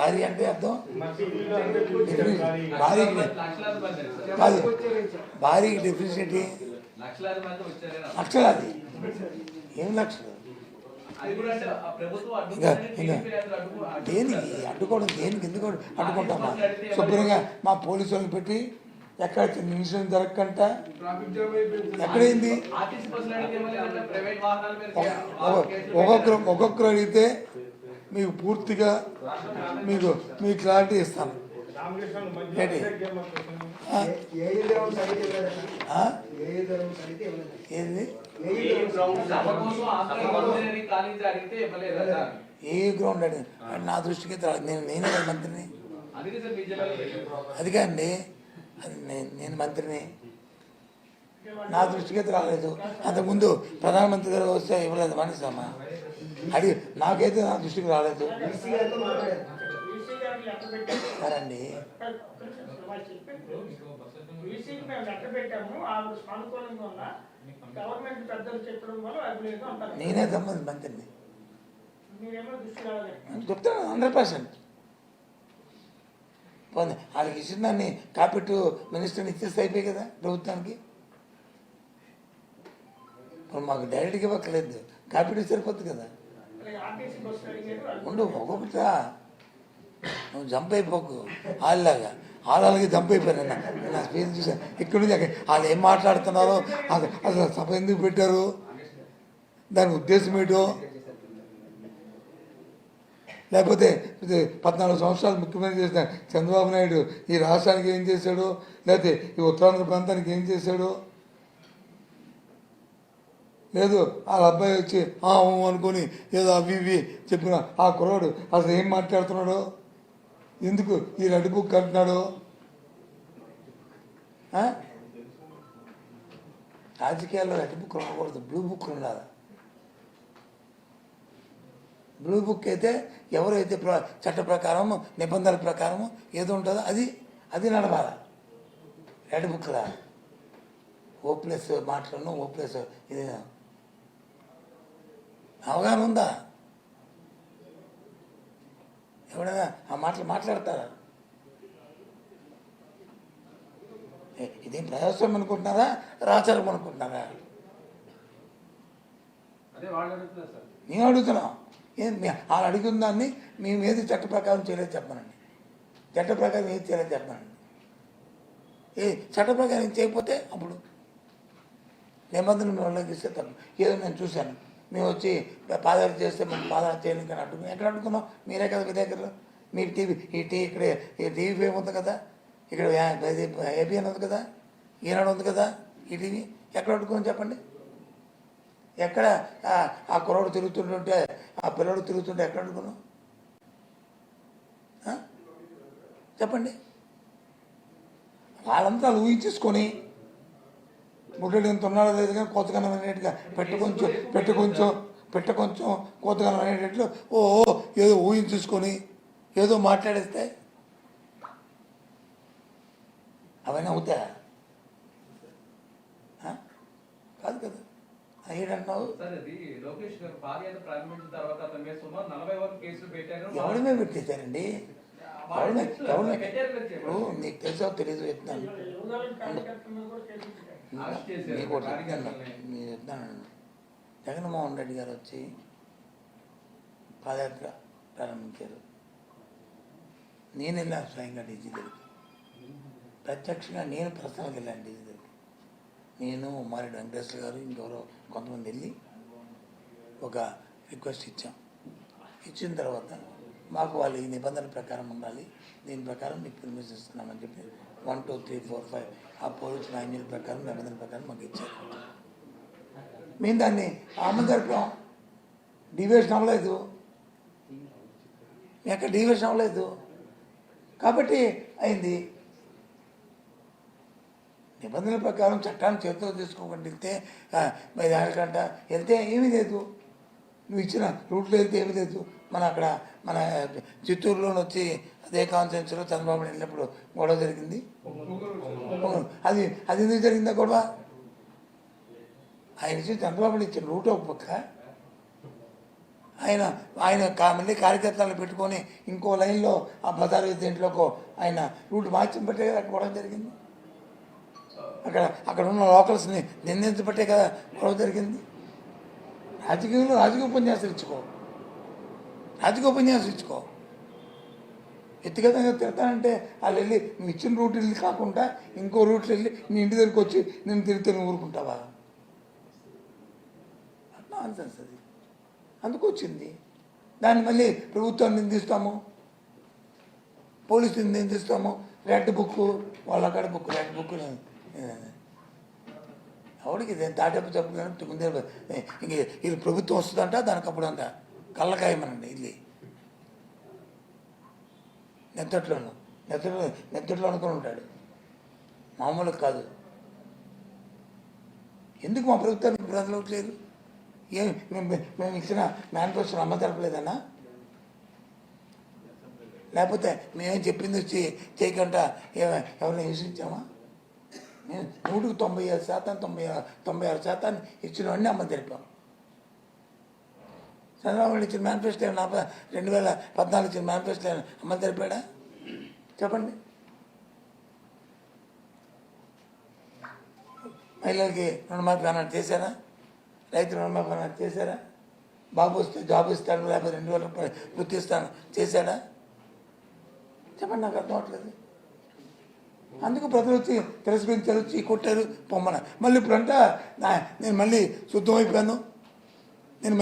భారీ అంటే అర్థం భారీకి కాదు, భారీకి డెఫినేషన్ ఏంటి? లక్షలాది ఏం లక్షలు ఇంకా ఇంకా దేనికి అడ్డుకోవడం, దేనికి ఎందుకు అడ్డుకుంటామా? శుభ్రంగా మా పోలీసు వాళ్ళని పెట్టి ఎక్కడ నిమిషం జరగకంట ఎక్కడైంది ఒక్కొక్కరు అడిగితే మీకు పూర్తిగా మీకు క్లారిటీ ఇస్తాను. ఏంటి ఏది ఏ గ్రౌండ్ అని నా దృష్టికి నేనే మంత్రిని, అది కాండి అది నేను మంత్రిని, నా దృష్టికి అయితే రాలేదు. అంతకుముందు ప్రధానమంత్రి గారు వస్తే ఇవ్వలేదు మనిషమ్మా అడిగి, నాకైతే నా దృష్టికి రాలేదు. సరండి నేనే సంబంధ మంత్రిని చెప్తాను 100%. వాళ్ళకి ఇచ్చిన దాన్ని కాపెట్టు మినిస్టర్ని ఇచ్చేస్తే అయిపోయి కదా ప్రభుత్వానికి. మాకు డైరెక్ట్గా ఇవ్వక్కర్లేదు, కాపెట్టు సరిపోతుంది కదా. ఉండు ఒక్కొక్కటా నువ్వు జంప్ అయిపోకు, వాళ్ళలాగా వాళ్ళకి జంప్ అయిపోయాను. నా స్పీచ్ చూసాను ఇక్కడ నుంచి వాళ్ళు ఏం మాట్లాడుతున్నారో, అసలు సభ ఎందుకు పెట్టారు, దాని ఉద్దేశం ఏంటో, లేకపోతే 14 సంవత్సరాలు ముఖ్యమంత్రి చేసిన చంద్రబాబు నాయుడు ఈ రాష్ట్రానికి ఏం చేశాడు, లేకపోతే ఈ ఉత్తరాంధ్ర ప్రాంతానికి ఏం చేశాడు, లేదు వాళ్ళ అబ్బాయి వచ్చి అనుకొని ఏదో అవి ఇవి చెప్పిన ఆ కుర్రాడు అసలు ఏం మాట్లాడుతున్నాడు, ఎందుకు ఈ రెడ్ బుక్ అంటున్నాడు. రాజకీయాల్లో రెడ్ బుక్ ఉండకూడదు, బ్లూ బుక్ ఉండాలి. బ్లూ బుక్ అయితే ఎవరైతే చట్ట ప్రకారం నిబంధనల ప్రకారం ఏదో ఉంటుందో అది నడవాలి. రెడ్ బుక్ రా ఓప్లెస్ మాటలను ఓప్లెస్ ఇది అవగాహన ఉందా? ఎవడైనా ఆ మాటలు మాట్లాడతారా? ఇదేం ప్రజాస్వామ్యం అనుకుంటున్నారా, రాచారం అనుకుంటున్నారా? నేను అడుగుతున్నాం. వాళ్ళు అడిగిన దాన్ని మేము ఏది చట్ట ప్రకారం చేయలేదు చెప్పానండి, చట్ట ప్రకారం ఏది చేయలేదు చెప్పానండి. చట్ట ప్రకారం చేయకపోతే అప్పుడు నిబంధనలు మేము ఉల్లంఘిస్తే తప్పు. ఏదో నేను చూశాను, మేము వచ్చి పాదయాత్ర చేస్తే మేము పాదయాత్ర చేయడానికి అని అడ్డుకున్నాం. ఎక్కడ అడ్డుకున్నాం? మీరే కదా విలేకరులు. మీ టీవీ ఇక్కడ టీవీ ఫేమ్ ఉంది కదా, ఇక్కడ ఏబిఎన్ ఉంది కదా, ఈనాడు ఉంది కదా, ఈ టీవీ ఎక్కడ అడ్డుకున్నాం చెప్పండి? ఎక్కడ ఆ కుర్రాడు తిరుగుతుంటుంటే, ఆ పిల్లడు తిరుగుతుంటే ఎక్కడ అడ్డుకున్నాం చెప్పండి? వాళ్ళంతా ఊహించేసుకొని ముట్టడి ఎంత ఉన్నాడో లేదు కానీ కోతగనం అనేట్టుగా పెట్ట కొంచెం కోతగనం అనేటట్లు ఏదో ఊహించేసుకొని ఏదో మాట్లాడేస్తే అవన్నీ అవుతాయా? కాదు కదా. ఏంటంటున్నావు? ఎవరి మీద పెట్టేశారండి? ఇప్పుడు నీకు తెలుసో తెలీదు చెప్తాను, మీకు చెప్తాను. జగన్మోహన్ రెడ్డి గారు వచ్చి పాదయాత్ర ప్రారంభించారు. నేను వెళ్ళాను స్వయంగా డీజీ దగ్గరికి, ప్రత్యక్షంగా నేను పర్సనల్గా వెళ్ళాను డీజీ దగ్గరికి. నేను మారెడ్డి వెంకటేశ్వర గారు ఇంకెవరో కొంతమంది వెళ్ళి ఒక రిక్వెస్ట్ ఇచ్చిన తర్వాత మాకు వాళ్ళు ఈ నిబంధనల ప్రకారం ఉండాలి, దీని ప్రకారం మీకు పర్మిషన్ ఇస్తున్నామని చెప్పి 1 2 3 4 5 ఆ పోలీసు మాన్యువల్ ప్రకారం నిబంధనల ప్రకారం మాకు ఇచ్చారు. మేము దాన్ని అమలు జరిపాం. డివియేషన్ అవ్వలేదు, ఎక్కడ డివియేషన్ అవ్వలేదు కాబట్టి అయింది. నిబంధనల ప్రకారం చట్టాన్ని చేతితో తీసుకోకుండా వెళ్తే 5 గంట వెళ్తే ఏమీ లేదు, నువ్వు ఇచ్చిన రూట్లో వెళ్తే ఏమీ లేదు. మన చిత్తూరులోని వచ్చి అదే కాన్ఫరెన్స్లో చంద్రబాబు వెళ్ళినప్పుడు గొడవ జరిగింది. అది ఎందుకు జరిగిందా గొడవ? ఆయన ఇచ్చిన చంద్రబాబు ఇచ్చిన రూట్ ఒక పక్క, ఆయన ఆయన మళ్ళీ కార్యకర్తలను పెట్టుకొని ఇంకో లైన్లో ఆ బజారు దేంట్లోకో ఆయన రూట్ మార్చి బట్టే అక్కడ గొడవ జరిగింది. అక్కడ ఉన్న లోకల్స్ని నిందించబట్టే కదా గొడవ జరిగింది. రాజకీయంలో రాజకీయ ఉపన్యాసాలు ఇచ్చుకో, రాజకీయ ఉపన్యాసం ఇచ్చుకో. వ్యక్తిగతంగా తిడతానంటే వాళ్ళు వెళ్ళి నువ్వు ఇచ్చిన రూట్ వెళ్ళి కాకుండా ఇంకో రూట్లో వెళ్ళి నీ ఇంటి దగ్గరికి వచ్చి నేను తిరిగితే నువ్వు ఊరుకుంటావా? నాన్సెన్స్ అది. అందుకు వచ్చింది. దాన్ని మళ్ళీ ప్రభుత్వాన్ని నిందిస్తాము, పోలీసుని నిందిస్తాము. రెడ్ బుక్ వాళ్ళ అక్కడ బుక్ రెడ్ బుక్ ఎవడికి దాటప్పు తప్పు ముందే ఇంక ఇది ప్రభుత్వం వస్తుందంట, దానికి అప్పుడు అంట కళ్ళకాయమనండి. ఇది నెత్తట్లో అనుకుని ఉంటాడు, మామూలుగా కాదు. ఎందుకు మా ప్రభుత్వానికి ప్రజలు లేదు? ఏం మేము ఇచ్చిన మేనిఫెస్టోని అమ్మ తెలపలేదన్నా? లేకపోతే మేమేం చెప్పింది వచ్చి చేయకుండా ఎవరిని హింసించామా? మేము 197%, 96% ఇచ్చినవన్నీ అమ్మ తెలిపాం. చంద్రబాబు ఇచ్చిన మేనిఫెస్టో 2014 ఇచ్చిన మేనిఫెస్టో అమ్మ తెలిపాడా? చెప్పండి. మహిళలకి రుణమాఫీ అన్నట్టు చేశారా? రైతు రుణమాఫీ అన్నట్టు చేశారా? బాబు వస్తే జాబ్ ఇస్తాను, లేకపోతే 2000 రూపాయలు వృత్తి ఇస్తాను చేశాడా? చెప్పండి, నాకు అర్థం అవట్లేదు. అందుకు ప్రజలు వచ్చి తిరస్కరించారు, వచ్చి కొట్టారు, పొమ్మన. మళ్ళీ ఇప్పుడంట నేను మళ్ళీ శుద్ధమైపోయాను, నేను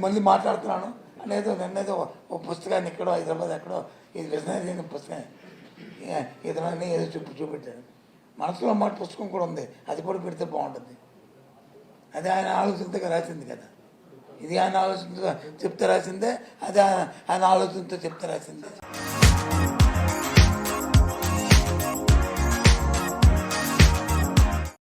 మళ్ళీ మాట్లాడుతున్నాను అనేదో నిన్నేదో ఓ పుస్తకాన్ని ఎక్కడో హైదరాబాద్ ఎక్కడో ఇది విజయనగరం పుస్తకం ఇతనాన్ని ఏదో చూపెట్టాను. మనసులో మాట పుస్తకం కూడా ఉంది, అది కూడా పెడితే బాగుంటుంది. అది ఆయన ఆలోచనతో రాసింది కదా. ఇది ఆయన ఆలోచనతో చెప్తే రాసిందే, అది ఆయన ఆలోచనతో చెప్తే రాసిందే.